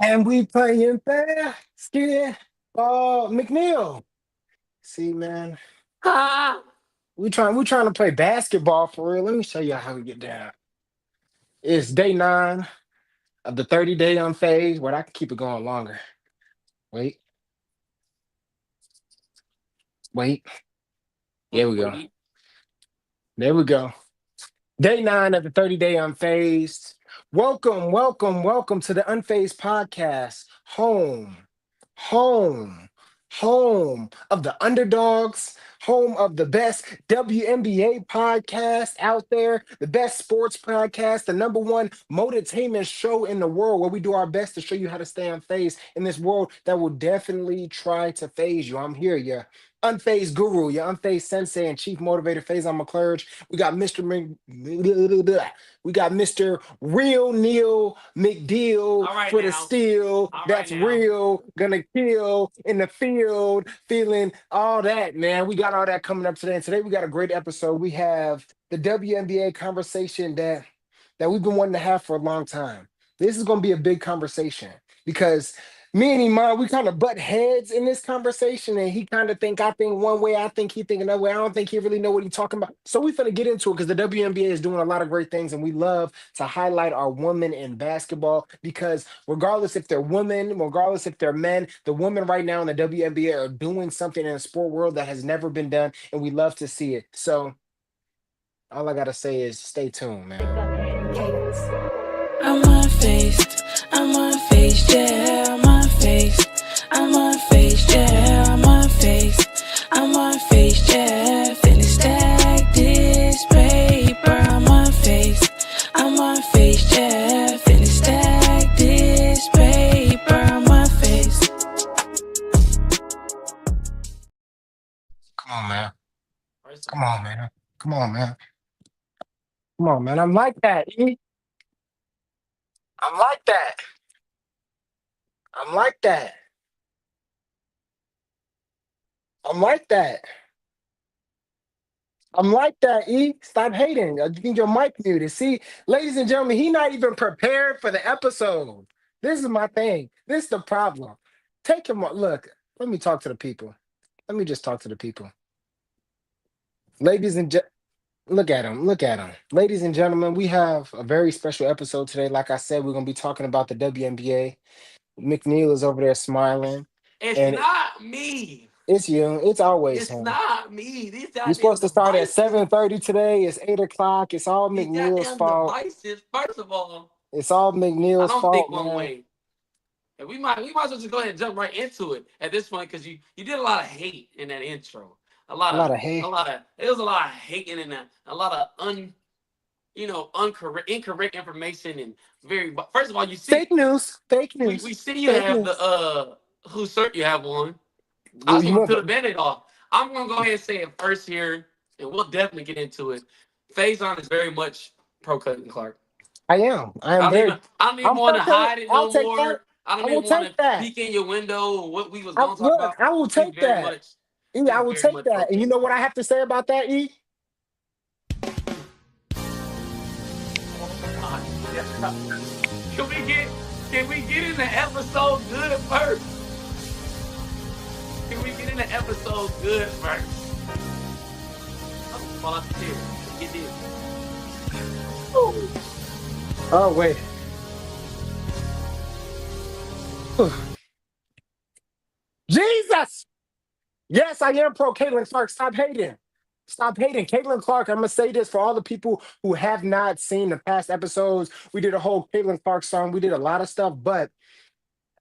And we playing basketball. McNeil. See, man, Ah, we trying to play basketball for real. Let me show you how we get down. It's day 9 of the 30-day unphased. Wait, I can keep it going longer. Wait, wait. There we go. wait. There we go. Day 9 of the 30-day unphased. Welcome, welcome, welcome to the Unphased Podcast. Home, home of the underdogs, home of the best WNBA podcast out there, the best sports podcast, the number one motortainment show in the world, where we do our best to show you how to stay unfazed in this world that will definitely try to phase you. I'm here, your unfazed guru, your unfazed sensei and chief motivator, Phazon McClurge. We got Mr. Real Neil McDeal All right for the now. steal. All right That's now. real. Gonna kill in the field. Feeling all that, man. We got all that coming up today. And today we got a great episode. We have the WNBA conversation that we've been wanting to have for a long time. This is gonna be a big conversation because me and Eman, we kind of butt heads in this conversation, and he kind of think I think one way, I think he think another way. I don't think he really know what he's talking about. So we finna get into it because the WNBA is doing a lot of great things, and we love to highlight our women in basketball because regardless if they're women, regardless if they're men, the women right now in the WNBA are doing something in the sport world that has never been done, and we love to see it. So all I gotta say is stay tuned, man. I'm unfazed, I'm unfazed, yeah, I'm unfazed. I'm unfazed, yeah, I'm unfazed. I'm unfazed, yeah, finna stack this paper. I'm unfazed, I'm unfazed, yeah, finna stack this paper. I'm unfazed. Come on, man. First of Come all, on, man. Come on, man. Come on, man. I'm like that. E. I'm like that. I'm like that. I'm like that. I'm like that, E. Stop hating. You think your mic muted. See, ladies and gentlemen, he not even prepared for the episode. This is my thing. This is the problem. Take him. Look, let me talk to the people. Let me just talk to the people. Ladies and look at him. Look at him. Ladies and gentlemen, we have a very special episode today. Like I said, we're gonna be talking about the WNBA. McNeil is over there smiling, it's and not me. it's you. It's always It's him. not me. These We're goddamn supposed to start at devices. 7:30 today. It's 8 o'clock. It's all These McNeil's goddamn fault. devices. First of all, It's all I McNeil's don't think fault, one man. way. And we might as well just go ahead and jump right into it at this point because you did a lot of hate in that intro. A lot of hate. It was a lot of hating in that. A lot of incorrect information and very. But first of all, you see Fake news. Fake we news. see you Fake have the news. whose shirt you have on. I You, just you want to want peel the the, band-aid off. I'm gonna go ahead and say it first here, and we'll definitely get into it. Faison is very much pro Cutting Clark. I am. I am very. I don't even I'm want to pro. hide it I'll no take that. more. I I don't will even want take to that. peek in your window or what we was gonna talk Look, about. I will He's take very that. much E, I he's will very take much pro that. And you know Cutting what I Clark. have to say about that, E? Oh my God. Can we get in the episode good first? Can we get in the episode good first? I'm gonna fall off the chair. Get this. Oh, wait. Jesus! Yes, I am pro Caitlin Clark. Stop hating. Stop hating. Caitlin Clark, I'm going to say this for all the people who have not seen the past episodes. We did a whole Caitlin Clark song. We did a lot of stuff, but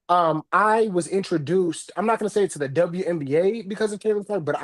I was introduced, I'm not going to say to the WNBA because of Caitlin Clark, but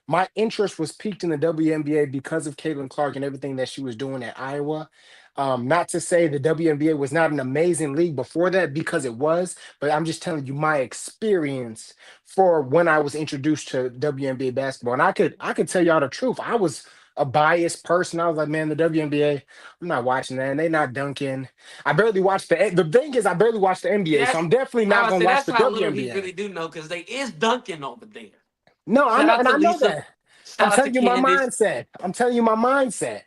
my interest was piqued in the WNBA because of Caitlin Clark and everything that she was doing at Iowa. Not to say the WNBA was not an amazing league before that because it was, but I'm just telling you my experience for when I was introduced to WNBA basketball. And I could tell y'all the truth. I was a biased person. I was like, man, the WNBA, I'm not watching that. And they not dunking. I barely watch the thing is I barely watch the See, NBA, so that's I'm definitely I not gotta gonna say watch that's the how little he WNBA. really do know because they is dunking over there. No, I Shout know, out and to I know Lisa. that. I'm Shout out to telling you my Candace. mindset. I'm telling you my mindset.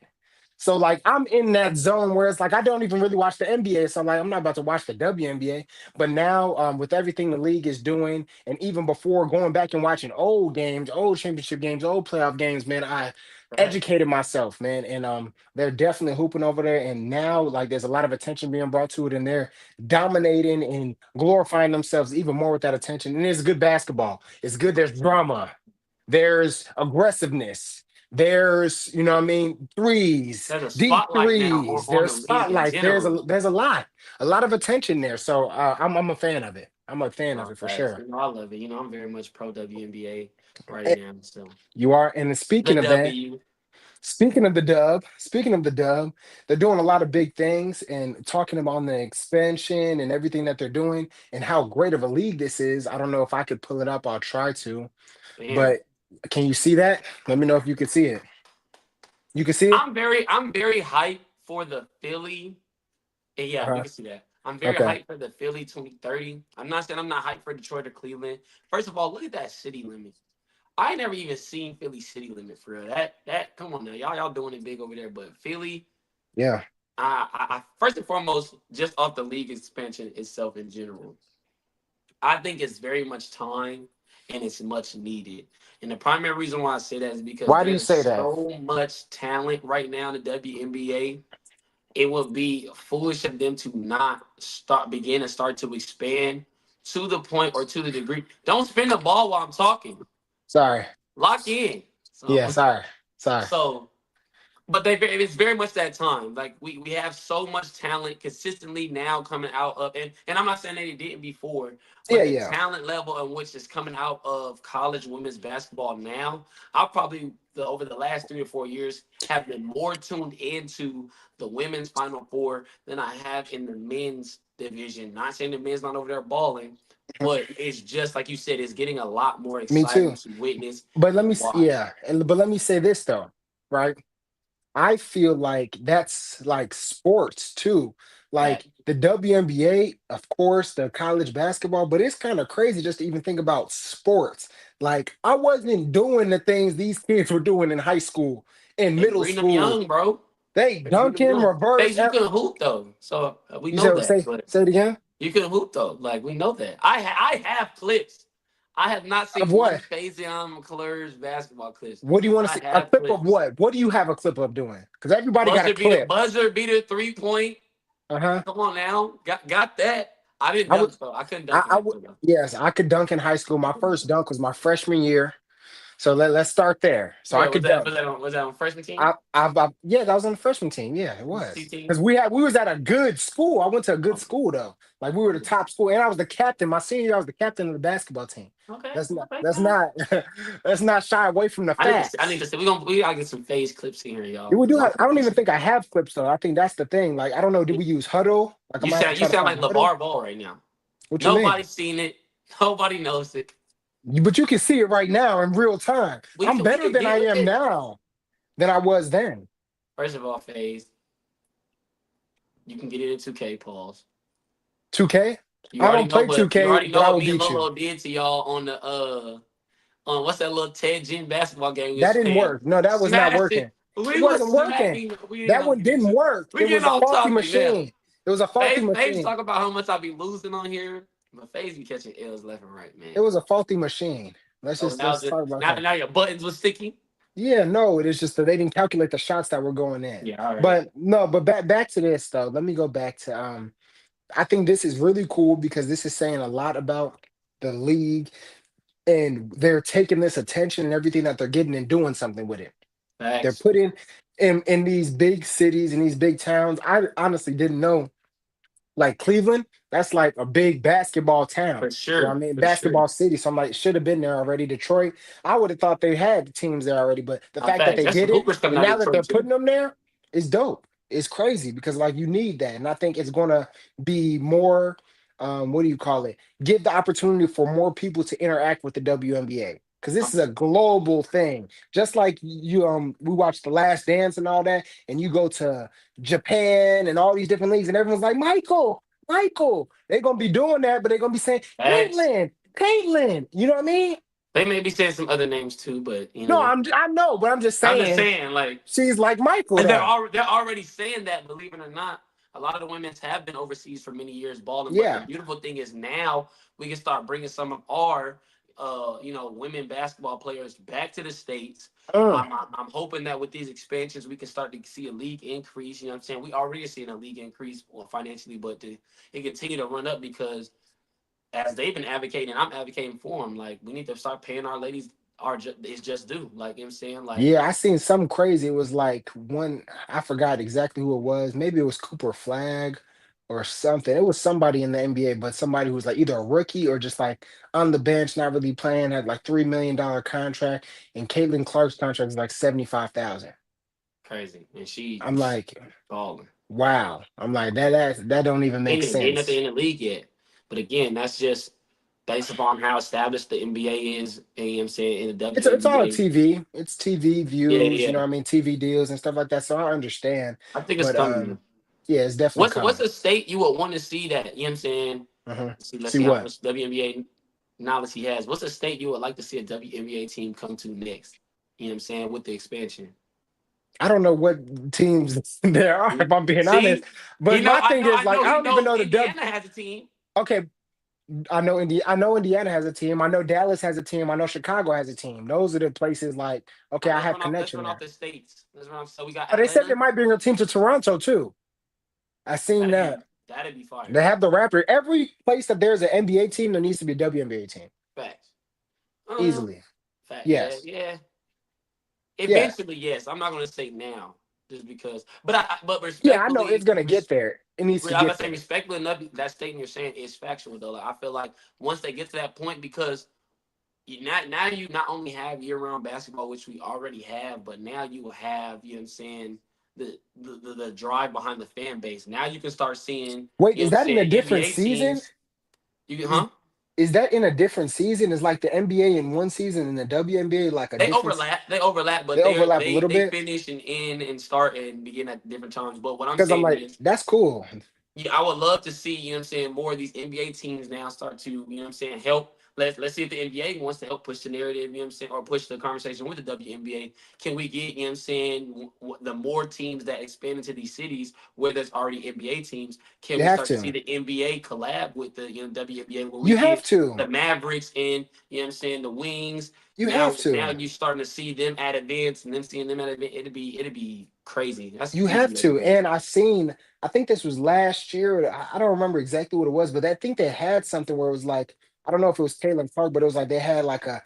So like I'm in that zone where it's like I don't even really watch the NBA. So I'm like I'm not about to watch the WNBA. But now with everything the league is doing, and even before going back and watching old games, old championship games, old playoff games, man, I Right. educated myself, man. And they're definitely hooping over there. And now like there's a lot of attention being brought to it, and they're dominating and glorifying themselves even more with that attention. And it's good basketball. It's good. There's drama. There's aggressiveness. There's, you know what I mean, threes, There's a deep spotlight now threes. on There's the league in spotlights. There's general. a lot of attention there. So I'm a fan of it. I'm a fan of Oh, it for facts. sure. I love it. I'm very much pro WNBA right Eh, now. So You are, and the speaking of that, W. speaking of the dub, they're doing a lot of big things and talking about the expansion and everything that they're doing and how great of a league this is. I don't know if I could pull it up. I'll try to, Damn. but can you see that? Let me know if you can see it. You can see it? I'm very hyped for the Philly. Yeah, we Uh-huh. can see that. I'm very Okay. hyped for the Philly 2030. I'm not saying I'm not hyped for Detroit or Cleveland. First of all, look at that city limit. I ain't never even seen Philly city limit for real. That come on now, y'all doing it big over there. But Philly, Yeah. I first and foremost, just off the league expansion itself in general, I think it's very much time and it's much needed. And the primary reason why I say that is because Why do you there's say that? so much talent right now in the WNBA. It would be foolish of them to not start to expand to the point or to the degree. Don't spin the ball while I'm talking. Sorry. Lock in. Yeah, So sorry. Sorry. so but it's very much that time. Like we have so much talent consistently now coming out of and I'm not saying that it didn't before, Yeah, but the yeah. talent level in which is coming out of college women's basketball now, I probably over the last 3 to 4 years have been more tuned into the women's Final Four than I have in the men's division. Not saying the men's not over there balling, but it's just like you said, it's getting a lot more Me exciting too. to witness But let and me watch. yeah, and but let me say this though, right? I feel like that's like sports too. That Like the WNBA, of course, the college basketball, but it's kind of crazy just to even think about sports. Like I wasn't doing the things these kids were doing in high school, in they middle bring them school. young, bro. They They bring them dunking, young. reverse. Face, you can hoop though, so we You know said that. But say it again. you can hoop though, like we know that. I have clips. I have not Of seen one what? Faison McClure's basketball clips. What do you want to I see? A have clip of clips. what? What do you have a clip of doing? Because everybody got a clip. Buzzer beater 3 point. Uh-huh. Come on now, got that. I didn't I would dunk though. I couldn't dunk in I high would school though. yes, I could dunk in high school. My first dunk was my freshman year. So let's start there. So I Wait, was could that dunk. was that on, was that on freshman team? Yeah, that was on the freshman team. Yeah, it C was. team? Because we was at a good school. I went to a good Okay, school though. Like we were the top school. And I was the captain. My senior year, I was the captain of the basketball team. okay, Let's not okay. let's not let's not shy away from the I need facts. to say we gotta get some phase clips in here, Yeah, y'all. we do 'Cause have. I don't even think I have clips though. I think that's the thing. Like I don't know. Did we use Huddle? Like I You might have to sound you try to sound like find Huddle. LeVar Ball right now. What you mean? Nobody's seen it. Nobody knows it. But you can see it right now in real time. I'm We better can than get I with am it. now than I was then. First of all, phase, you can get it in 2K. Pause. 2K. You I already don't know play what you 2K, already but know I what will me and beat you. Lolo did to y'all on the on what's that little Ted Gin basketball game we That was didn't playing? work. No, that was not Smashed working. it. It We was wasn't working. smacking. We ain't That gonna one get didn't into. work. We It was getting a off faulty topic now. machine. It was a faulty Phase machine. talk about how much I be losing on here, but Phase be catching L's left and right, It man. was a faulty machine. So now Let's just talk about now that. now your buttons was sticky. Yeah, no, it is just that they didn't calculate the shots that were going in. Yeah, all right. But no, but back to this though. Let me go back to I think this is really cool because this is saying a lot about the league and they're taking this attention and everything that they're getting and doing something with it. They're Facts putting in these big cities and these big towns. I honestly didn't know like Cleveland, that's like a big basketball town. for You know what sure, I mean? for sure. Basketball city. So I'm like, should have been there already. Detroit, I would have thought they had teams there already, but the fact that Facts. they That's some did it hoopers coming and out of now that they're Detroit too. putting them there is dope. It's crazy because like you need that. And I think it's gonna be more what do you call it? Give the opportunity for more people to interact with the WNBA. Because this is a global thing. Just like you we watch The Last Dance and all that, and you go to Japan and all these different leagues, and everyone's like, Michael, they're gonna be doing that, but they're gonna be saying, Facts. Caitlin. You know what I mean? They may be saying some other names too, but No, I know, but I'm just saying like she's like Michael. and Though. they're already saying that, believe it or not. A lot of the women's have been overseas for many years balling, but the Yeah. beautiful thing is now we can start bringing some of our, women basketball players back to the states. I'm hoping that with these expansions, we can start to see a league increase. You know what I'm saying? We already are seeing a league increase financially, but it continue to run up because as they've been advocating, I'm advocating for them. Like we need to start paying our ladies it's just due. Like you know what I'm saying, like Yeah, I seen something crazy. It was like one, I forgot exactly who it was. Maybe it was Cooper Flag or something. It was somebody in the NBA, but somebody who was like either a rookie or just like on the bench, not really playing, had like $3 million contract, and Caitlin Clark's contract is like 75,000. crazy, and she I'm like, balling. wow. I'm like that don't even make They're not sense. in the league yet. But again, that's just based upon how established the NBA is, and you know what I'm saying, in the It's all WNBA. TV. It's TV Yeah, views, yeah. what I mean, TV deals and stuff like that. So I understand. I think it's But coming. yeah, it's definitely What's coming. a state you would want to see that, you know what I'm saying? Let's See see how what? much WNBA knowledge he has. What's a state you would like to see a WNBA team come to next? You know what I'm saying? With the expansion. I don't know what teams there are, if I'm being honest. See, But my thing is I like know I he don't even know know the Indiana has a team. Okay, I know Indiana has a team. I know Dallas has a team. I know Chicago has a team. Those are the places like okay, All right, I have let's connection run off there. the states. Let's run off. So we got But they said they Atlanta. might bring a team to Toronto too. I seen that. That'd be fire. They have the Raptor. Every place that there's an NBA team, there needs to be a WNBA team. Facts. Easily. Fact. Yeah, Yes. yeah. Yeah. Eventually, yes. I'm not gonna say now, just because. But Yeah, I know it's respectfully, gonna get there. It needs to I'm get not saying there. respectfully enough. That statement you're saying is factual though. Like, I feel like once they get to that point, because you not only have year round basketball, which we already have, but now you will have, you know what I'm saying, the drive behind the fan base. Now you can start seeing, Wait, you know is what I'm that in a saying, different NBA season? teams. You Is huh? is that in a different season? Is like the NBA in one season and the WNBA like a They different overlap. They overlap, but they overlap a little they bit? finish and end and start and begin at different times. But what I'm Because I'm saying like, is, that's cool. yeah, I would love to see, you know what I'm saying, more of these NBA teams now start to, you know what I'm saying, help. Let's see if the NBA wants to help push the narrative, you know what I'm saying, or push the conversation with the WNBA. Can we get, you know what I'm saying, the more teams that expand into these cities where there's already NBA teams, can You we have start to see to. the NBA collab with the, WNBA where we You have get to. the Mavericks and, you know what I'm saying, the Wings. You Now have now to. you starting to see them at events and them seeing them at events. It'd be crazy. That's the You have future of the to. game. And I think this was last year. I don't remember exactly what it was, but I think they had something where it was like, I don't know if it was Caitlin Clark, but it was like they had like a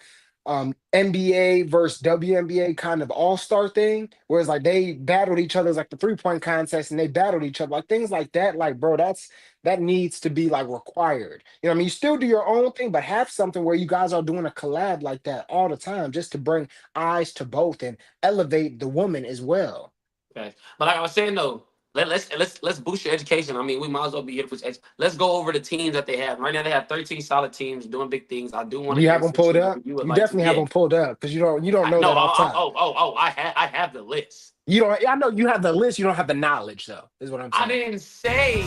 NBA versus WNBA kind of all-star thing, where it's like they battled each other. It was like the three-point contest and they battled each other. Like things like that. Like, bro, that needs to be like required. You know what I mean? You still do your own thing, but have something where you guys are doing a collab like that all the time, just to bring eyes to both and elevate the woman as well. Okay. But like I was saying though, let's boost your education. I mean, we might as well be here for let's go over the teams that they have. Right now they have 13 solid teams doing big things. I do want You to have them answer pulled to up. if you would You like to. definitely have Yeah. them pulled up because you don't know No, that off top. I have the list. You don't. I know you have the list. You don't have the knowledge, though. Is what I'm I saying. didn't say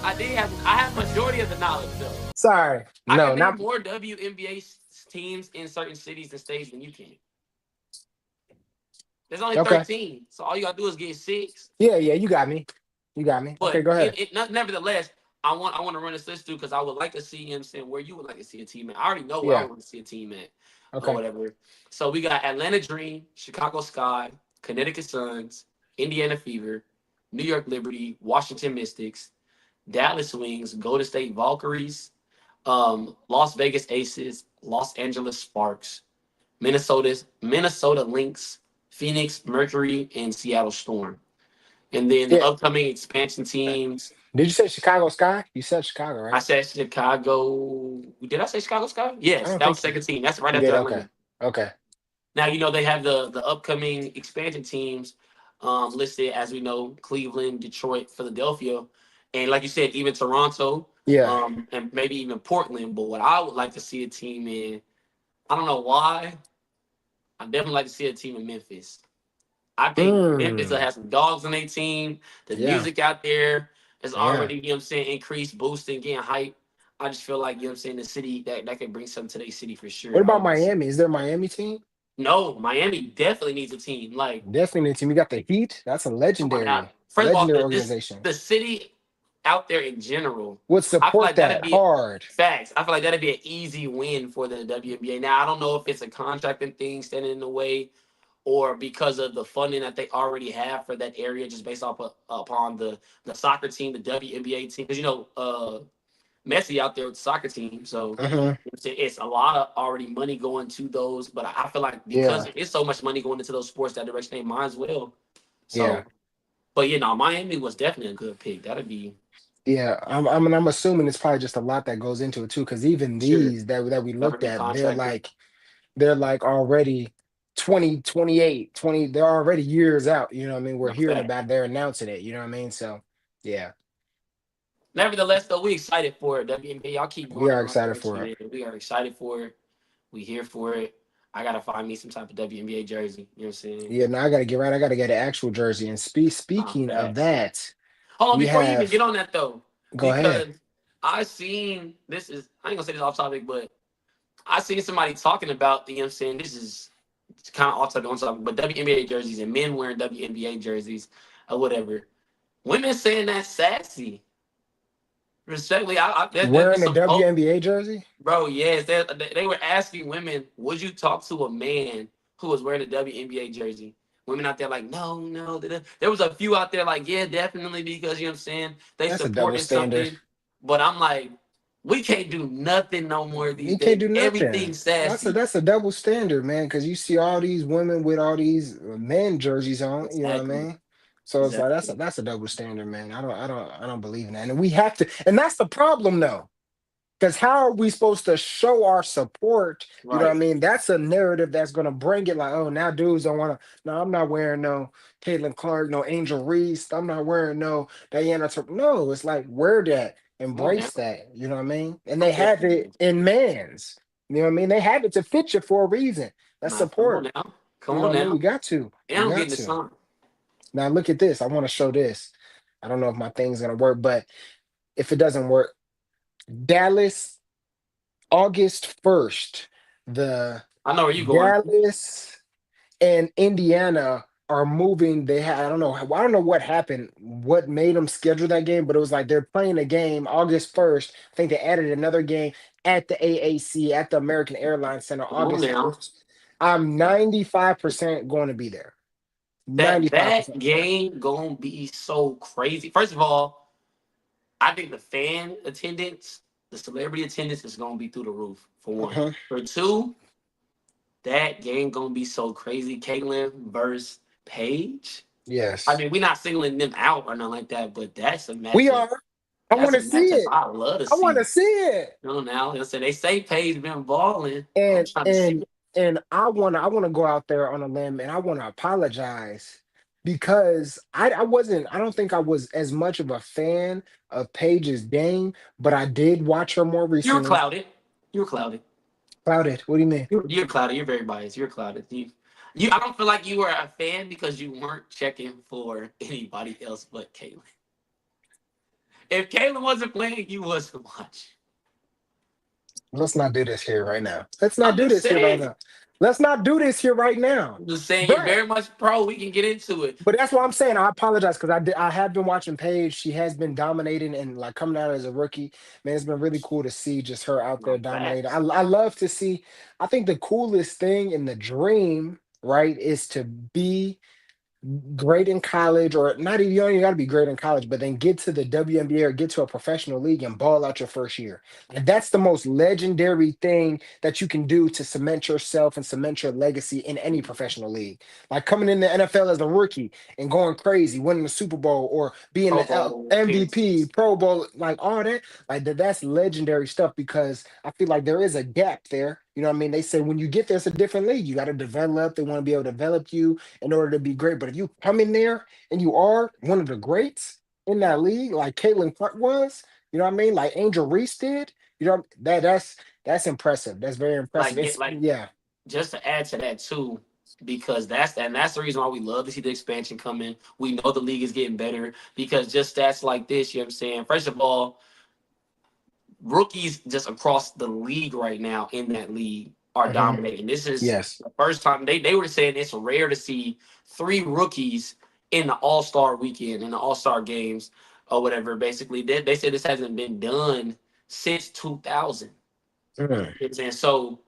I have majority of the knowledge though. Sorry, I no, can name not. more WNBA teams in certain cities and states than you can. There's only Okay. 13. So all you gotta do is get 6. Yeah, yeah, you got me. You got me. Okay, But go ahead. nevertheless, I want to run this list through because I would like to see, you know what I'm saying, where you would like to see a team at. I already know where I Yeah. want to see a team at or Okay. whatever. So we got Atlanta Dream, Chicago Sky, Connecticut Suns, Indiana Fever, New York Liberty, Washington Mystics, Dallas Wings, Golden State Valkyries, Las Vegas Aces, Los Angeles Sparks, Minnesota Lynx, Phoenix Mercury, and Seattle Storm. And then the Yeah. upcoming expansion teams. Did you say Chicago Sky? You said Chicago, I right? said Chicago. Did I say Chicago Sky? I Yes, don't that was think second team. That's right you after did. Okay. Atlanta. Okay. Now they have the upcoming expansion teams listed as we know: Cleveland, Detroit, Philadelphia, and like you said, even Toronto, Yeah. and maybe even Portland. But what I would like to see a team in, I don't know why. I definitely like to see a team in Memphis. I think Memphis will Mm. have some dogs on their team. The Yeah. music out there is Yeah. already, you know what I'm saying, increased, boosting, getting hype. I just feel like, you know what I'm saying, the city that could bring something to their city for sure. What about Miami? Is there a Miami team? No, Miami definitely needs a team. Like, Definitely a team. You got the Heat. That's a oh my God. legendary, First of all, legendary organization. the city out there in general, Would I feel support like that'd that be hard. facts. I feel like that'd be an easy win for the WNBA. Now, I don't know if it's a contracting thing standing in the way or because of the funding that they already have for that area, just based off upon the soccer team, the WNBA team. Because, Messi out there with the soccer team. So Mhm. it's a lot of already money going to those. But I feel like because Yeah, it's so much money going into those sports that direction, they might as well. yeah, So, but Miami was definitely a good pick. That'd be yeah. I'm assuming it's probably just a lot that goes into it too, because even sure. these that we looked Government at, contractor. they're like already 20, 28, 20. They're already years out. You know what I mean? We're No hearing fact. about they're announcing it. You know what I mean? So yeah, Nevertheless, though, we excited for it. WNBA, y'all keep we going in are the right excited direction, for it. man. We are excited for it. We here for it. I gotta find me some type of WNBA jersey. You know what I'm saying? Yeah, now I gotta get right. I gotta get an actual jersey. And Nah, speaking of facts. that, Hold on, we before you even have get on that though, go ahead. because I seen this is I ain't gonna say this off topic, but I seen somebody talking about, you know what I'm saying, this is kind of off topic on topic, but WNBA jerseys and men wearing WNBA jerseys or whatever. Women saying that's sassy. Respectfully, there's been Wearing a some posts. WNBA jersey? Bro, yes, they were asking women, would you talk to a man who was wearing a WNBA jersey? Women out there like, no, no. There was a few out there like, yeah, definitely, because, you know what I'm saying, they That's a double supporting standard. something. But I'm like, we can't do nothing no more these You can't days. do nothing. Everything's sassy. That's a double standard, man. Because you see all these women with all these men jerseys on. You know what I Exactly. mean? So it's like Exactly. that's a double standard, man. I don't believe in that. And we have to. And that's the problem, though. Because how are we supposed to show our support? You know what I Right. mean? That's a narrative that's gonna bring it like, oh, now dudes don't wanna. No, I'm not wearing no Caitlin Clark, no Angel Reese. I'm not wearing no Diana. No, it's like wear that, Come on now. embrace that. You know what I mean? And they Most have it definitely. in man's. You know what I mean? They have it to fit you for a reason. That's Nah, come on support. now. Come You know on what I mean? We now. got to. And We I'm got getting the to. song. Now look at this. I want to show this. I don't know if my thing's gonna work, but if it doesn't work, Dallas August 1st, the I know where you going. Dallas and Indiana are moving. I don't know what happened, what made them schedule that game, but it was like they're playing a game August 1st. I think they added another game at the AAC at the American Airlines Center Come on August now. 1st. I'm 95% going to be there. That 95% sure. game gonna be so crazy. First of all, I think the fan attendance, the celebrity attendance is gonna be through the roof, for one. Mhm. For two, that game gonna be so crazy. Caitlyn versus Paige. I Yes. mean, we're not singling them out or nothing like that, but that's a We matchup. are. I That's want a to see matchup it. I love to I want see. to see it. You know now, they say Paige been balling. I'm and trying to see and and I want to go out there on a limb and I want to apologize because I don't think I was as much of a fan of Paige's game, but I did watch her more you were recently. clouded. You were clouded. Clouded. What do you mean? You're clouded. You're very biased. You're clouded. I don't feel like you were a fan because you weren't checking for anybody else but Caitlyn. If Caitlyn wasn't playing, you wasn't watching. Let's not do this here right now. Let's not I'm do just this here right saying. now. Let's not do this here right now. I'm just saying you're But very much pro. We can get into it. But that's what I'm saying. I apologize because I have been watching Paige. She has been dominating and like coming out as a rookie. Man, it's been really cool to see just her out there No dominating. facts. I love to see. I think the coolest thing in the dream, right, is to be great in college, or not even, you don't even got to be great in college, but then get to the WNBA or get to a professional league and ball out your first year. And that's the most legendary thing that you can do to cement yourself and cement your legacy in any professional league. Like coming in the NFL as a rookie and going crazy, winning the Super Bowl or being Pro the Bowl MVP, appearances. Pro Bowl, like all that, like that's legendary stuff because I feel like there is a gap there. You know what I mean? They say when you get there, it's a different league. You got to develop. They want to be able to develop you in order to be great. But if you come in there and you are one of the greats in that league, like Caitlin Clark was, you know what I mean? Like Angel Reese did, you know, that's impressive. That's very impressive. Like, It's yeah. just to add to that too, because that's the reason why we love to see the expansion coming. We know the league is getting better because just stats like this, you know what I'm saying? First of all, rookies just across the league right now in that league are Hmm. dominating. This is Yes. the first time they were saying it's rare to see three rookies in the All Star weekend in the All Star games or whatever. Basically, they said this hasn't been done since 2000. Mm. You know what I'm saying? So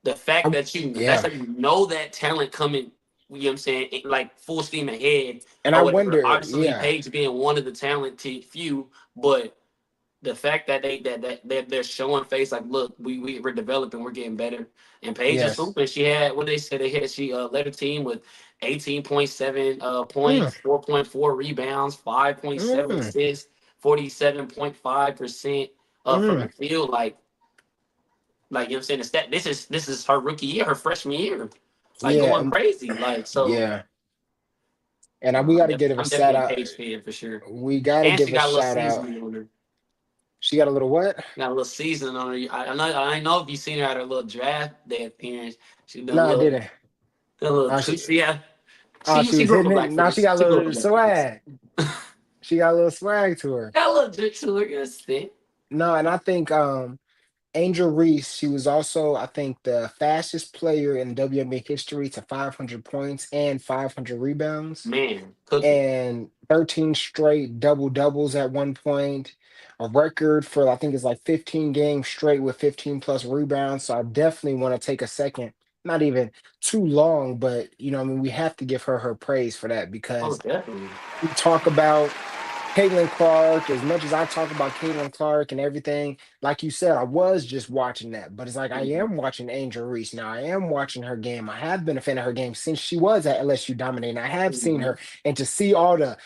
the fact that that's Yeah. like that talent coming, you know what I'm saying, like full steam ahead And I or whatever. wonder, Obviously, yeah. Paige being one of the talented few, but the fact that they're showing face like, look, we're developing, we're getting better. And Paige is Yes. hooping. She had what they said they had. She led her team with 18.7 Mm. points, 4.4 rebounds, 5.7 Mm. assists, 47.5% from the Mm. field. Like you know what I'm saying, the stat, this is her rookie year, her freshman year, like Yeah. going crazy. Like so, Yeah. And no, we got to give a I'm shout definitely a out. Page fan for sure. We got to And she give a got a little shout out. seasoning on her. She got a little what? Got a little seasoning on her. I know if you seen her at her little draft day appearance, she done No, a I little, didn't. done a little Oh, too. she, Yeah, oh, she she was grew up a hitting it. black Now she face. got a She grew up a little black face. swag. She got a little swag to her. Got a little drip to her. Yes, thing. No, and I think Angel Reese, she was also, I think, the fastest player in WNBA history to 500 points and 500 rebounds, Man, cooking. and 13 straight double doubles at one point. A record for, I think, it's like 15 games straight with 15 plus rebounds. So I definitely want to take a second, not even too long, but I mean, we have to give her praise for that, Oh, because definitely. we talk about Caitlin Clark, as much as I talk about Caitlin Clark and everything, like you said, I was just watching that. But it's like I Mhm. am watching Angel Reese now. I am watching her game. I have been a fan of her game since she was at LSU dominating. I have seen Mhm. her, and to see all the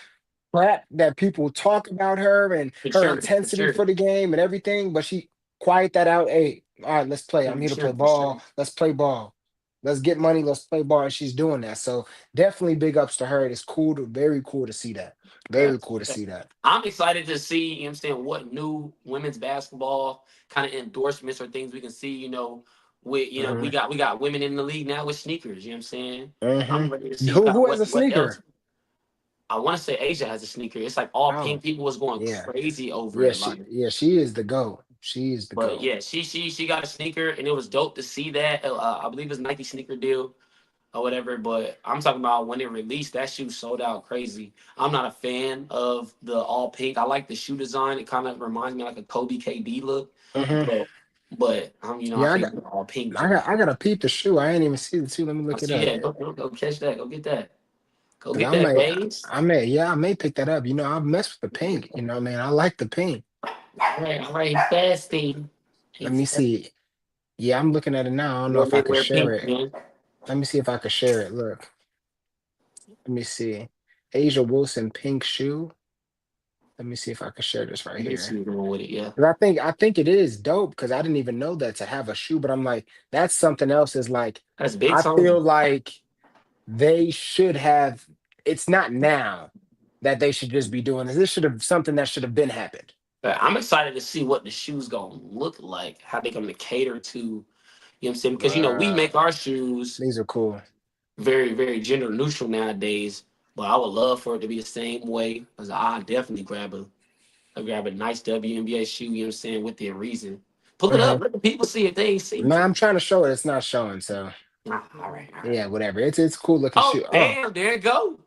crap that people talk about her and For her sure, for intensity sure, for the game and everything, but she quiet that out. Hey, all right, let's play. I'm for here to play sure, for sure. ball. Let's play ball. Let's get money. Let's play ball. And she's doing that. So definitely big ups to her. It's cool to very cool to see that. Yeah. Very cool to see that. I'm excited to see, you know what I'm saying, what new women's basketball kind of endorsements or things we can see, with Hmm. we got women in the league now with sneakers, you know what I'm saying? I'm Hmm. ready to see Who has a what else. sneaker? I want to say Asia has a sneaker. It's like all Oh, pink. People was going yeah. crazy over Yeah, it. Like, she is the GOAT. She is the but GOAT. yeah, she got a sneaker and it was dope to see that. I believe it's Nike sneaker deal or whatever. But I'm talking about when it released, that shoe sold out crazy. I'm not a fan of the all pink. I like the shoe design. It kind of reminds me like a Kobe KD look. Hmm. But I Yeah, think the all pink I joint. got I got to peep the shoe. I ain't even see the shoe. Let me I look it see up. that. Go catch that. Go get that. Go 'Cause get I that, may, Phase. yeah, I may pick that up. I mess with the pink. Man, I like the pink. All right, fasting. Let me see. Yeah, I'm looking at it now. I don't know When if I they could wear share pink, it. man. Let me see if I could share it. Look, let me see. Asia Wilson pink shoe. Let me see if I could share this right Let me see here. what's wrong with it. Yeah, 'Cause I think it is dope, because I didn't even know that to have a shoe, but I'm like, that's something else. Is like, that's big I feel time. like they should have, it's not now that they should just be doing this. This should have something that should have been happened. But I'm excited to see what the shoes gonna look like. How they gonna cater to. You know what I'm saying? Because we Uh, make our shoes these are cool. very, very gender neutral nowadays. But I would love for it to be the same way. Because I definitely grab a nice WNBA shoe, you know what I'm saying, with their reason. Pull it Hmm. up, let the people see if they ain't seen No, it. I'm trying to show it. It's not showing. So All right, all right. yeah, whatever. It's cool looking shoe. Oh, Oh, damn, there it go.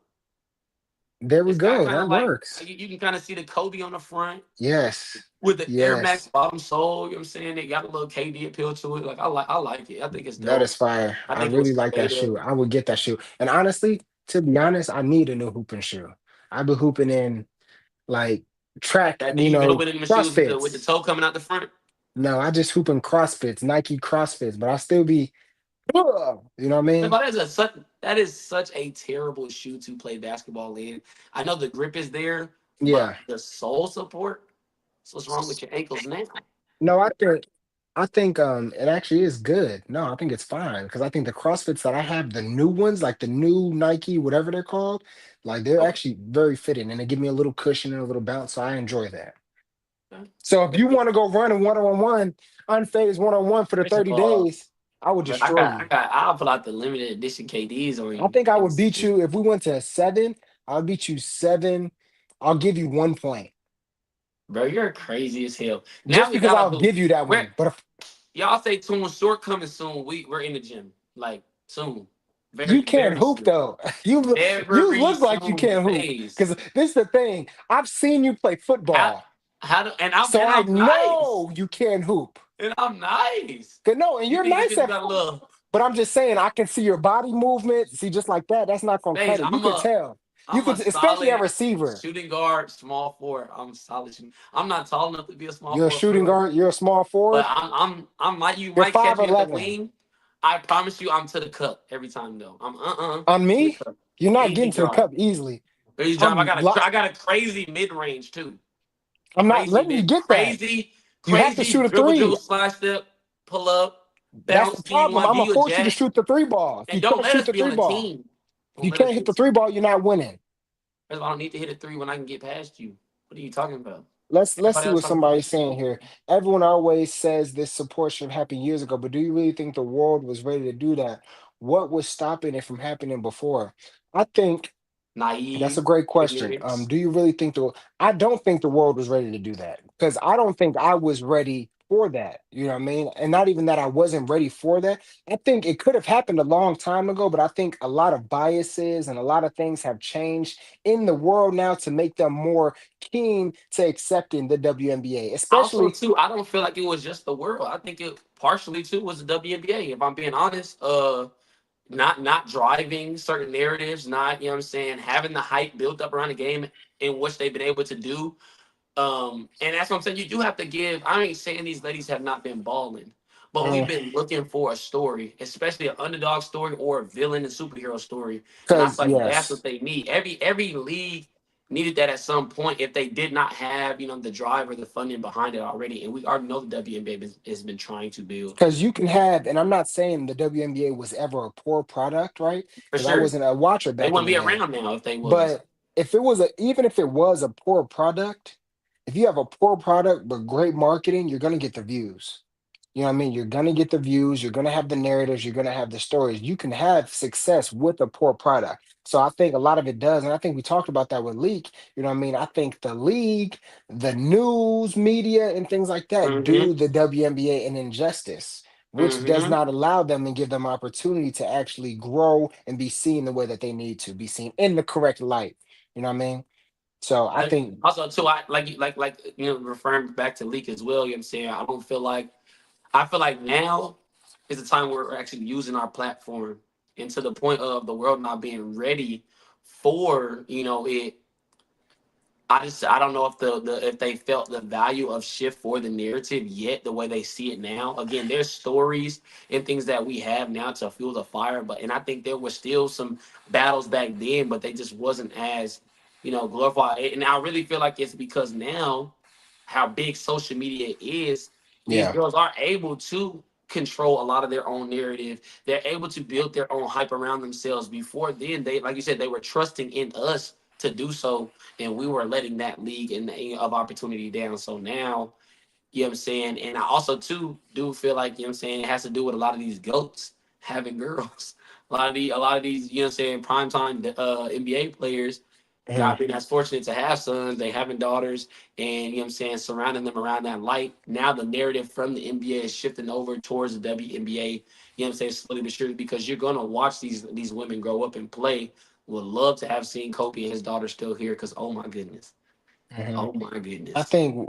there we It's got go. kind of That like, works. you can kind of see the Kobe on the front Yes. with the Air Max Yes. bottom sole, you know what I'm saying? They got a little KD appeal to it. Like, I like it. I think it's That dope. is fire. I I think it was really like that creative. shoe. I would get that shoe. And honestly, to be honest, I need a new hooping shoe. I've been hooping in like track, That you've been opening the shoes with the CrossFits. toe coming out the front. No, I just hoop in CrossFits, Nike CrossFits, but I still be, you know what I But mean? that is such a terrible shoe to play basketball in. I know the grip is there, but Yeah. the sole support. So what's wrong with your ankles now? No, I think it actually is good. No, I think it's fine, because I think the CrossFits that I have, the new ones, like the new Nike, whatever they're called, like they're Okay. actually very fitting, and they give me a little cushion and a little bounce. So I enjoy that. Okay. So if you want to go running one-on-one, unfazed one-on-one for the First of 30 all, days, I would look, I destroy got, I you. got, I'll pull out the limited edition KDs on I you. think I would beat you if we went to 7. I'll beat you 7. I'll give you 1 point. Bro, you're crazy as hell. Now Just we because got a I'll hoop. give you that Where one. But if y'all stay tuned. Short coming soon. We're in the gym. Like soon. you Very, can't very hoop soon. though. You Very look like you soon can't hoop. phase. Because this is the thing. I've seen you play How football, how do so and I I'm nice. know you can't hoop. And I'm nice. Good, no, and You you're think you nice just at got a football. little But I'm just saying, I can see your body movement. See, just like that, that's not gonna phase. cut it. You could tell. You I'm a could, especially at solid receiver. shooting guard, small forward. I'm solid shooting. I'm not tall enough to be a small You're a forward for shooting real. guard. You're a small But forward. I'm like you You're might catch five me at the eleven. wing. I promise you I'm to the cup every time though. I'm On to the me, cup. you're not Easy getting to the drive. cup easily. Easy drive. I'm, li- I got a crazy mid range too. I'm not letting you get that. You have to Crazy shoot a dribble, three. dribble, slide step, pull up, That's the bounce, give you problem. one, I'm give gonna you a force you to jack. shoot the three ball. If And you don't can't let shoot us the be on three a ball, team. if Don't you let us can't be hit a the team. three ball, you're not winning. First of all, I don't need to hit a three when I can get past you. What are you talking about? Let's Everybody see else what trying to get somebody's past you. saying here. Everyone always says this support should have happened years ago, but do you really think the world was ready to do that? What was stopping it from happening before? I think that's a Naive, great question. ignorance. Do you really think the I don't think the world was ready to do that because I don't think I was ready for that. You know what I mean? And not even that I wasn't ready for that. I think it could have happened a long time ago, but I think a lot of biases and a lot of things have changed in the world now to make them more keen to accepting the WNBA, Also, especially too, I don't feel like it was just the world. I think it partially too was the WNBA. If I'm being honest, not driving certain narratives, not you know what I'm saying, having the hype built up around the game in which they've been able to do. And that's what I'm saying. You do have to give. I ain't saying these ladies have not been balling, but we've been looking for a story, especially an underdog story or a villain and superhero story. And I because feel like that's what yes. they need. Every league needed that at some point if they did not have the drive or the funding behind it already. And we already know the WNBA has been trying to build Because you can have, and I'm not saying the WNBA was ever a poor product, right? for Because I sure. wasn't a watcher They back in wouldn't the be day. around now if they was. But if it was even if it was a poor product, if you have a poor product but great marketing, you're gonna get the views. You know what I mean? You're gonna get the views, you're gonna have the narratives, you're gonna have the stories. You can have success with a poor product. So I think a lot of it does, and I think we talked about that with Leak. You know what I mean? I think the league, the news media, and things like that Mm-hmm. do the WNBA an injustice, which does Mm-hmm. not allow them and give them opportunity to actually grow and be seen the way that they need to be seen in the correct light. You know what I mean? So I think, Also, too, I like referring back to leak as well. You know what I'm saying? I feel like now is the time where we're actually using our platform, and to the point of the world not being ready for it. I don't know if if they felt the value of shift for the narrative yet the way they see it now. Again, there's stories and things that we have now to fuel the fire, and I think there were still some battles back then, but they just wasn't as glorified. And I really feel like it's because now how big social media is, these yeah. girls are able to control a lot of their own narrative. They're able to build their own hype around themselves. Before then, they, like you said, they were trusting in us to do so, and we were letting that league and of opportunity down. So now, you know what I'm saying? And I also too do feel like, it has to do with a lot of these goats having girls. A lot of these, primetime NBA players Mhm. not being as fortunate to have sons, they having daughters, and surrounding them around that light. Now the narrative from the NBA is shifting over towards the WNBA, slowly but surely, because you're gonna watch these women grow up and play. Would love to have seen Kobe and his daughter still here, because oh my goodness. Mhm. Oh my I goodness. think,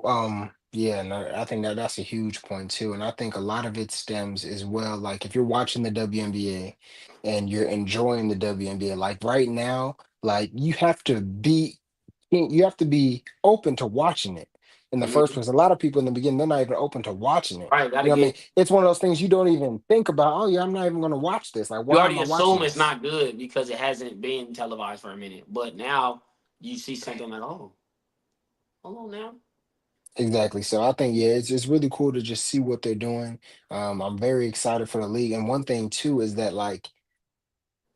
yeah, no, I think that that's a huge point too, and I think a lot of it stems as well. Like if you're watching the WNBA and you're enjoying the WNBA, like right now, like you have to be open to watching it in the first Mhm. place. A lot of people in the beginning, they're not even open to watching it. Right, You gotta know what I mean? get It's one of those things you don't even think about. Oh yeah, I'm not even going to watch this. Like, you why am already I watching assume it's this? not good because it hasn't been televised for a minute. But now you see something like, oh, hold on now. Exactly. So I think yeah, it's really cool to just see what they're doing. I'm very excited for the league. And one thing too is that like,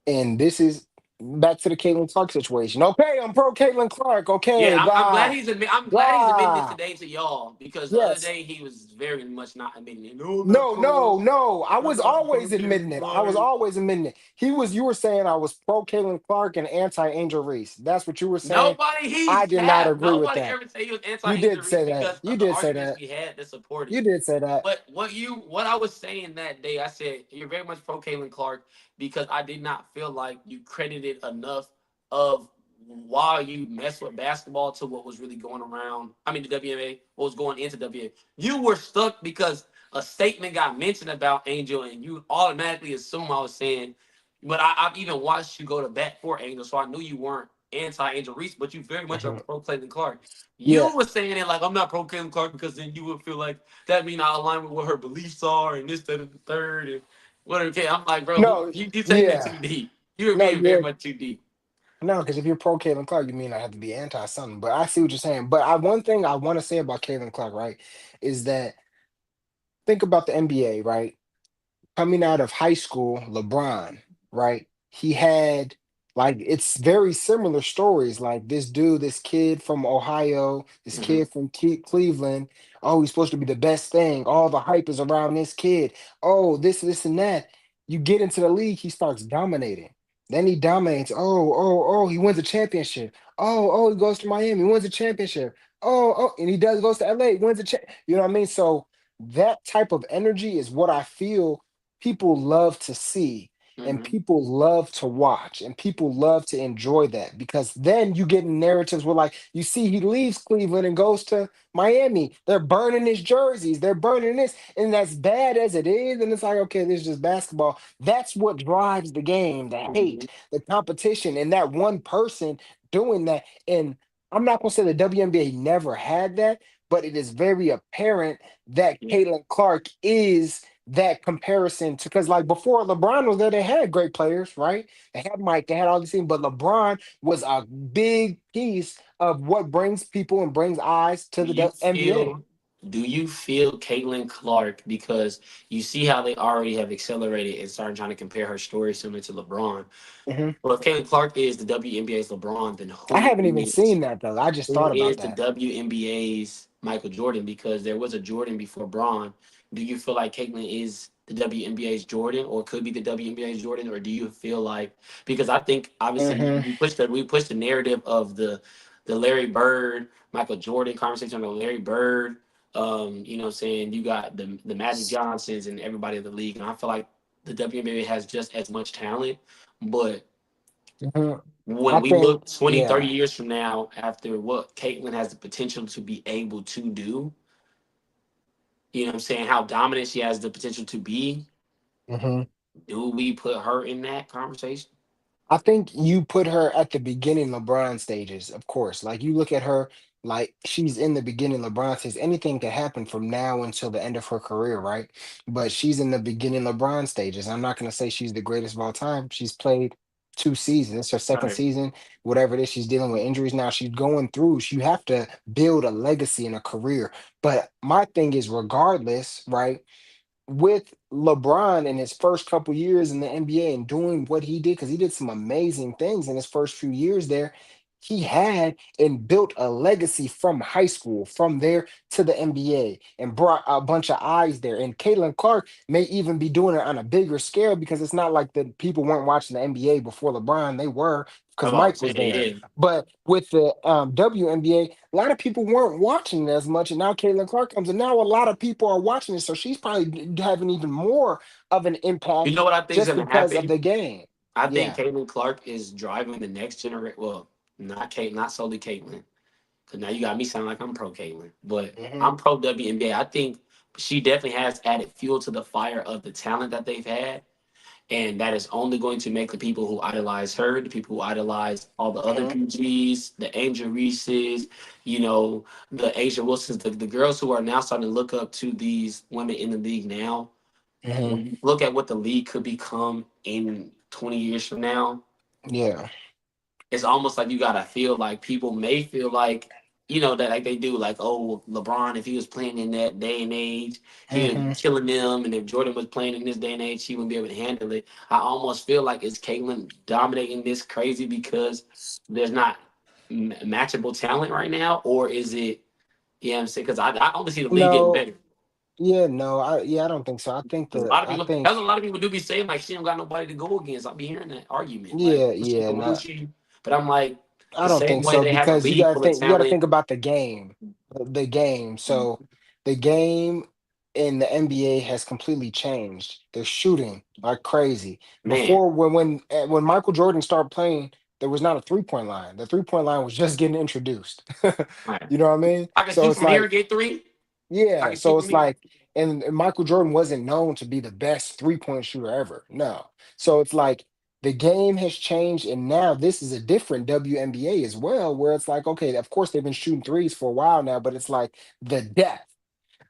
and this is back to the Caitlin Clark situation. Okay, I'm pro Caitlin Clark. Okay, Yeah, I'm glad blah he's admit. I'm glad he's admitting this blah. today to y'all because the other Yes. day he was very much not admitting it. No, I'm not No, pro. no, no. I I'm was not pro always Caitlin admitting it. I was Clark. always admitting it. You were saying I was pro Caitlin Clark and anti Angel Reese. That's what you were saying. Nobody, he's I did not cap. agree with Nobody that. ever say he was You anti-Angel did Reese say that. because You of the did say arguments that. we had that supported You it. did say that. But what I was saying that day, I said you're very much pro Caitlin Clark because I did not feel like you credited enough of while you mess with basketball to what was really going around. I mean, the WNBA, what was going into WNBA. You were stuck because a statement got mentioned about Angel, and you automatically assume I was saying. But I've even watched you go to bat for Angel, so I knew you weren't anti-Angel Reese, but you very much are Mhm. pro Caitlin Clark. Yeah. You were saying it like I'm not pro Caitlin Clark because then you would feel like that mean I align with what her beliefs are and this, that, and the third and whatever. Okay, I'm like, bro, No, you taking it yeah. too deep. You're No, being very you're much too deep. no, because if you're pro Caitlin Clark, you mean I have to be anti something. But I see what you're saying. But one thing I want to say about Caitlin Clark, right, is that think about the NBA, right? Coming out of high school, LeBron, right? He had like it's very similar stories. Like this dude, this kid from Ohio, this Hmm. kid from Cleveland. Oh, he's supposed to be the best thing. All the hype is around this kid. Oh, this, and that. You get into the league, he starts dominating. Then he dominates. Oh, he wins a championship. He goes to Miami, wins a championship. And he does goes to LA, wins a You know what I mean? So that type of energy is what I feel people love to see and Hmm. people love to watch and people love to enjoy that because then you get narratives where like you see he leaves Cleveland and goes to Miami. They're burning his jerseys, they're burning this, and as bad as it is, and it's like, okay, this is just basketball. That's what drives the game, the hate, Hmm. the competition, and that one person doing that. And I'm not gonna say the WNBA never had that, but it is very apparent that Yeah. Caitlin Clark is that comparison to because like before LeBron was there, they had great players, right? They had Mike, they had all these things, but LeBron was a big piece of what brings people and brings eyes to Do the you NBA. feel? Do you feel Caitlin Clark because you see how they already have accelerated and started trying to compare her story similar to LeBron? Mhm. Well, if Caitlin Clark is the WNBA's LeBron, then I who haven't even is seen that though. I just who thought about is the that. WNBA's Michael Jordan? Because there was a Jordan before Braun. Do you feel like Caitlyn is the WNBA's Jordan, or could be the WNBA's Jordan, or do you feel like because I think obviously Hmm. we pushed the narrative of the Larry Bird Michael Jordan conversation on Larry Bird. You know, what I'm saying you got the Magic Johnsons and everybody in the league, and I feel like the WNBA has just as much talent, but Hmm. when I we think, look 20, 30 yeah. years from now, after what Caitlyn has the potential to be able to do, you know what I'm saying, how dominant she has the potential to be, Mhm. do we put her in that conversation? I think you put her at the beginning LeBron stages, of course. Like you look at her, like she's in the beginning LeBron stages. Anything can happen from now until the end of her career, right? But she's in the beginning LeBron stages. I'm not gonna say she's the greatest of all time. She's played 2 seasons. It's her second Right. season. Whatever it is, she's dealing with injuries now. She's going through. You have to build a legacy and a career. But my thing is, regardless, right? With LeBron in his first couple years in the NBA and doing what he did, because he did some amazing things in his first few years there, he had and built a legacy from high school, from there to the NBA, and brought a bunch of eyes there. And Caitlin Clark may even be doing it on a bigger scale because it's not like the people weren't watching the NBA before LeBron. They were because I'm about to Mike say, was there. yeah. But with the WNBA, a lot of people weren't watching it as much, and now Caitlin Clark comes, and now a lot of people are watching it, so she's probably having even more of an You impact know what I think is just going to because of happen? the game. I think Yeah. Caitlin Clark is driving the next generation. Well, not solely Caitlin, because now you got me sounding like I'm pro Caitlin, but Hmm. I'm pro WNBA. I think she definitely has added fuel to the fire of the talent that they've had. And that is only going to make the people who idolize her, the people who idolize all the other Hmm. PGs, the Angel Reeses, you know, the Asia Wilsons, the girls who are now starting to look up to these women in the league now. Hmm. When you look at what the league could become in 20 years from now, Yeah. it's almost like you gotta feel like people may feel like, that like they do, like, oh, LeBron, if he was playing in that day and age, he would be Hmm. killing them, and if Jordan was playing in this day and age, he wouldn't be able to handle it. I almost feel like is Caitlyn dominating this crazy because there's not matchable talent right now, or is it? Yeah, I'm saying because I only see the league getting No, better. yeah, no, I don't think so. I think Because a the lot of I people, think that's what a lot of people do be saying, like she don't got nobody to go against. I be hearing that argument, like yeah, who's she yeah, going, who's no, she? But I'm like, I the don't same think way so they have a because league full of you gotta talent. think about the game. The game. So the game in the NBA has completely changed. They're shooting like crazy. Man, Before when Michael Jordan started playing, there was not a 3-point line. The 3-point line was just getting introduced. right. You know what I mean? I can So shoot it's from here like and get three. I yeah, can so shoot from it's here. like, and Michael Jordan wasn't known to be the best 3-point shooter ever. No. So it's like the game has changed, and now this is a different WNBA as well, where it's like, okay, of course they've been shooting threes for a while now, but it's like the depth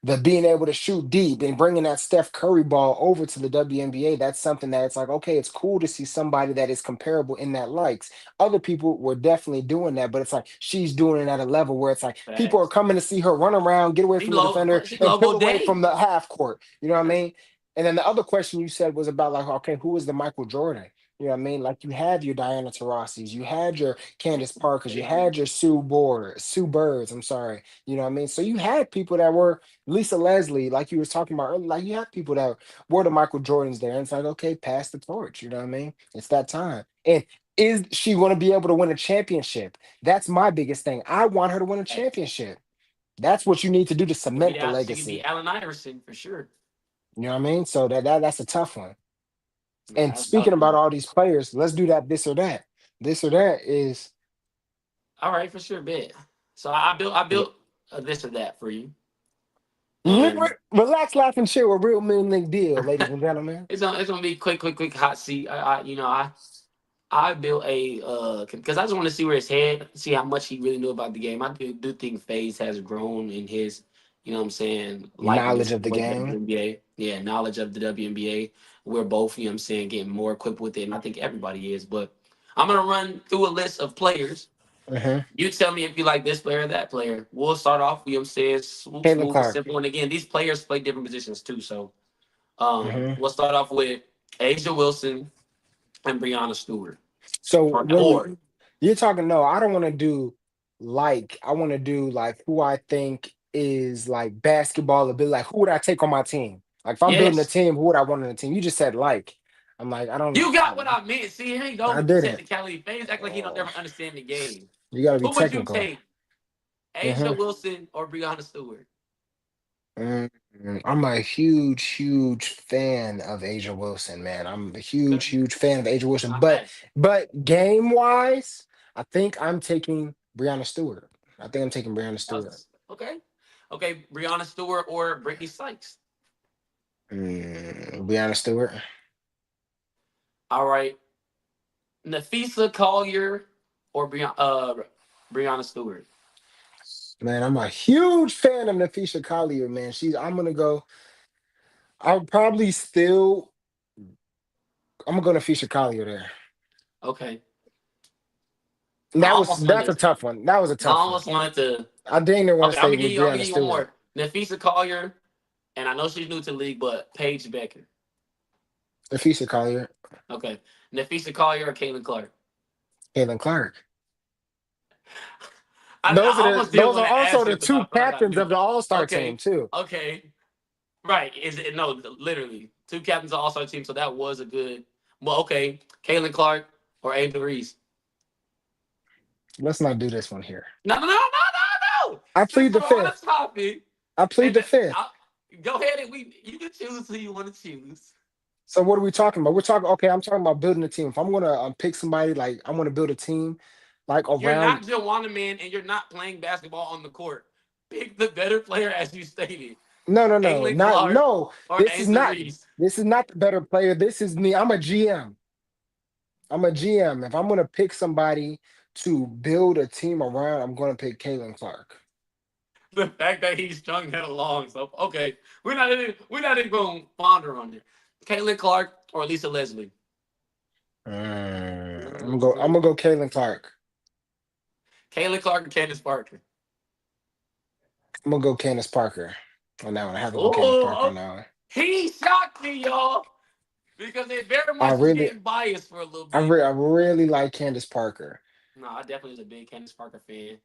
the being able to shoot deep and bringing that Steph Curry ball over to the WNBA, that's something that it's like, okay, it's cool to see somebody that is comparable in that likes. Other people were definitely doing that, but it's like she's doing it at a level where it's like people are Facts. coming to see her run around, get away She from the defender, she and peel logo away from day. the half court. You know what I mean? And then the other question you said was about like, okay, who is the Michael Jordan? You know what I mean? Like you had your Diana Taurasi's, you had your Candace Parkers, you had your Sue Birds. I'm sorry. You know what I mean? So you had people that were Lisa Leslie, like you was talking about earlier, like you have people that were the Michael Jordans there, and it's like, okay, pass the torch. You know what I mean? It's that time. And is she going to be able to win a championship? That's my biggest thing. I want her to win a Facts. championship. That's what you need to do to cement the She could be legacy. Allen Iverson for sure. You know what I mean? So that's a tough one. And Nah, speaking about all these players, let's do that. This or that. This or that is all right, for sure, bet. So I built a this or that for you, and relax, laugh, and chill. A real mean deal, ladies and gentlemen. it's gonna be quick hot seat. I built a because I just want to see where his head, see how much he really knew about the game. I do think Phase has grown in his, what I'm saying, Knowledge likeness of the for the game. WNBA. Yeah, knowledge of the WNBA. We're both, what I'm saying, getting more equipped with it, and I think everybody is. But I'm gonna run through a list of players. Hmm. You tell me if you like this player or that player. We'll start off, what I'm saying, swoop, Caitlin smooth, and Clark. simple. And again, these players play different positions too. So Hmm. we'll start off with Asia Wilson and Breonna Stewart. So Or you're talking, no, I don't want to do I want to do like who I think is like basketball ability. Like who would I take on my team? Like if I'm building a yes. team, who would I want on the team? You just said like. I'm like, I don't You got what I meant. See, here you go I with the didn't. technicality. Fans act like he don't Oh, ever understand the game. you gotta be Who would you technical. take? Asia Hmm. Wilson or Breonna Stewart? I'm a huge fan of Asia Wilson, man. I'm a Okay. huge fan of Asia Wilson. Not bad. But game wise, I think I'm taking Brianna Stewart. I think I'm taking Brianna Stewart. Okay. Okay. Breonna Stewart or Brittany Sykes? Brianna Stewart. All right. Nafisa Collier or Breonna Stewart? Man, I'm a huge fan of Nafisha Collier, man. I'm gonna go. I'll probably still. I'm gonna go Nafisha Collier there. Okay. I That was almost that's wanted a tough one. That was a I tough one. almost wanted to. I dang near want to Okay, I'm stay gonna give with you. I'm gonna Brianna give you one Stewart. more. Nafisa Collier, and I know she's new to the league, but Paige Becker. Nafisha Collier, Okay, Nafisa Collier or Caitlin Clark. Caitlin Clark. I almost didn't Those want are to also ask the you because I two feel like I captains knew. of the All Star team Okay, too. okay, right. Is it no? Literally, two captains of All Star team. So that was a good. Well, okay, Caitlin Clark or Angel Reese. Let's not do this one here. No. I plead Since the we're on the fifth. topic, I plead and the fifth. go ahead and you can choose who you want to choose. So what are we talking about? We're talking. Okay, I'm talking about building a team. If I'm gonna pick somebody, like I'm gonna build a team, like You're not around. Joanna Man, and you're not playing basketball on the court. Pick the better player, as you stated. No, Caitlin not Clark no. or This is Angel not. Reese. This is not the better player. This is me. I'm a GM. I'm a GM. If I'm gonna pick somebody to build a team around, I'm gonna pick Caitlin Clark. The fact that he strung that along. So okay, we're not even going to ponder on it. Caitlin Clark or Lisa Leslie. I'm gonna go. I'm Mhm. gonna go Caitlin Clark. Caitlin Clark or Candace Parker. I'm gonna go Candace Parker on that one. I have to go Candace Parker on Oh, that one. he shocked me, y'all, because they very I much was really, getting biased for a little I, bit. re- I really like Candace Parker. No, I definitely was a big Candace Parker fan.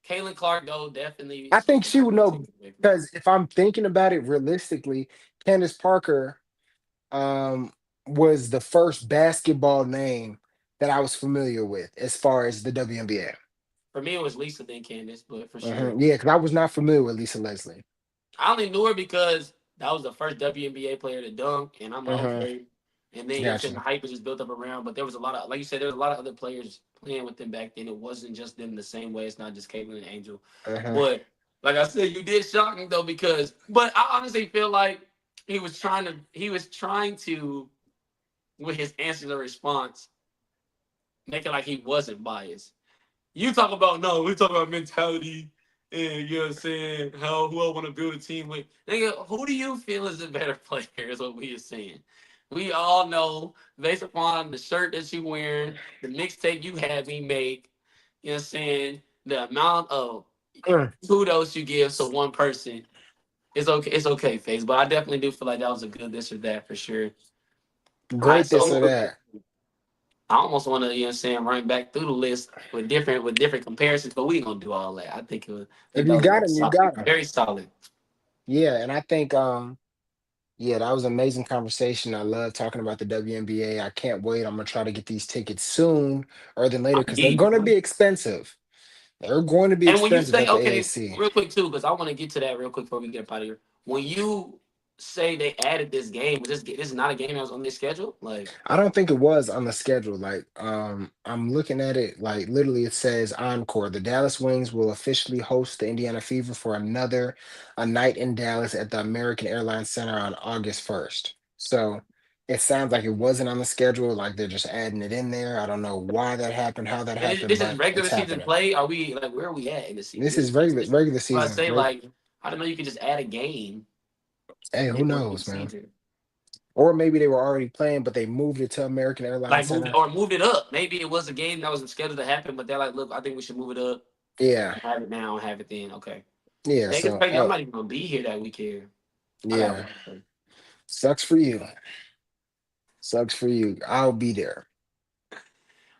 Caitlin Clark, though, definitely I think she's she not would going to know take it away from her. because if I'm thinking about it realistically, Candace Parker um, was the first basketball name that I was familiar with as far as the WNBA. For me, it was Lisa than Candace, but for sure. Yeah, because I was not familiar with Lisa Leslie. I only knew her because that was the first WNBA player to dunk, and I'm like, Hmm. okay. And then, you know what I'm saying, the Gotcha. hype was just built up around, but there was a lot of, like you said, there was a lot of other players playing with them back then. It wasn't just them the same way. It's not just Caitlin and Angel. Uh-huh. But, like I said, you did shock me, though, because, but I honestly feel like he was trying to, with his answer to response, make it like he wasn't biased. You talk about no, we talk about mentality and you know what I'm saying, how who I want to build a team with. Nigga, who do you feel is a better player is what we are saying. We all know based upon the shirt that you wearing, the mixtape you had me make, you know what I'm saying, the amount of Mm. kudos you give to one person. It's okay, Phase. But I definitely do feel like that was a good this or that for sure. All right, Great this or so that. I almost want to, you know what I'm saying, run back through the list with different comparisons, but we ain't gonna do all that. I think If that you was got very him, you solid. got him. Very solid. Yeah, and I think yeah, that was an amazing conversation. I love talking about the WNBA. I can't wait. I'm gonna try to get these tickets soon or than later I because they're need gonna be one. expensive. They're going to be And when you expensive say at the okay, AAC. real quick too, because I want to get to that real quick before we get up out of here. When you say they added this game, this is not a game that was on their schedule? Like, I don't think it was on the schedule. Like, I'm looking at it, like literally it says Encore. The Dallas Wings will officially host the Indiana Fever for a night in Dallas at the American Airlines Center on August 1st. So it sounds like it wasn't on the schedule, like they're just adding it in there. I don't know why that happened, how that and happened, this is but it's regular season happening. play. Are we like where are we at in the season? This is regular I season. say like I don't know. You could just add a game Hey, who midway through the knows, man? season. Or maybe they were already playing, but they moved it to American Airlines Like Center. moved it up. Maybe it was a game that was scheduled to happen, but they're like, look, I think we should move it up. Yeah, Have it now, have it then. Okay. yeah. Dang, it's So, crazy. I'm not even gonna be here that weekend. I got yeah, work. sucks for you. Sucks for you. I'll be there.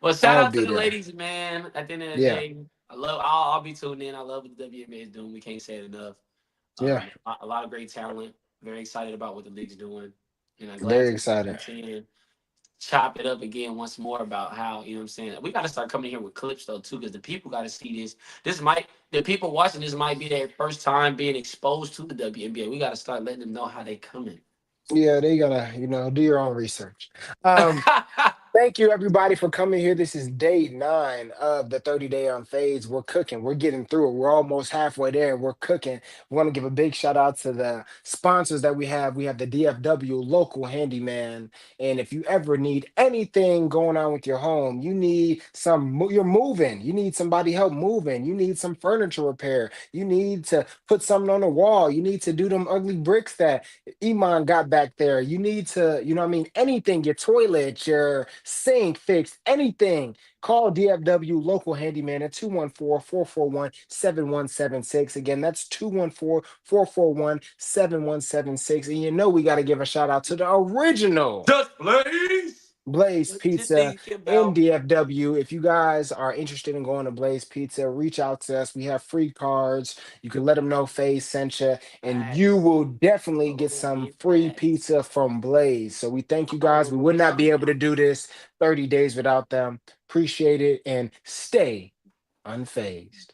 Well, shout I'll out to be the there. ladies, man. At the end of the Yeah, day, I'll be tuned in. I love what the WNBA is doing. We can't say it enough. yeah. A lot of great talent. Very excited about what the league's doing. And I'm glad Very to excited. chop it up again once more about how, you know what I'm saying? We got to start coming here with clips, though, too, because the people got to see this. The people watching this might be their first time being exposed to the WNBA. We got to start letting them know how they coming. Yeah, they gotta, do your own research. Um, Thank you, everybody, for coming here. This is day 9 of the 30-day Unphased. We're cooking. We're getting through it. We're almost halfway there. We're cooking. We want to give a big shout out to the sponsors that we have. We have the DFW Local Handyman. And if you ever need anything going on with your home, you need you're moving. You need somebody help moving. You need some furniture repair. You need to put something on the wall. You need to do them ugly bricks that Eman got back there. You need to, what I mean, anything, your toilet, your sink fixed, anything. Call DFW Local Handyman at 214-441-7176. Again, that's 214-441-7176. And we got to give a shout out to the original Just please. Blaze What you Pizza think in about? DFW. If you guys are interested in going to Blaze Pizza, reach out to us. We have free cards. You can let them know Faye sent you, and you Facts. will definitely get Oh, some big free facts. pizza from Blaze. So we thank you guys. We would Oh, not be able to do this 30 days without them. Appreciate it and stay unfazed.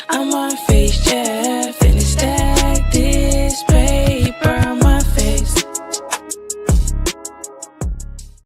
I'm unfazed, yeah, finna stack this.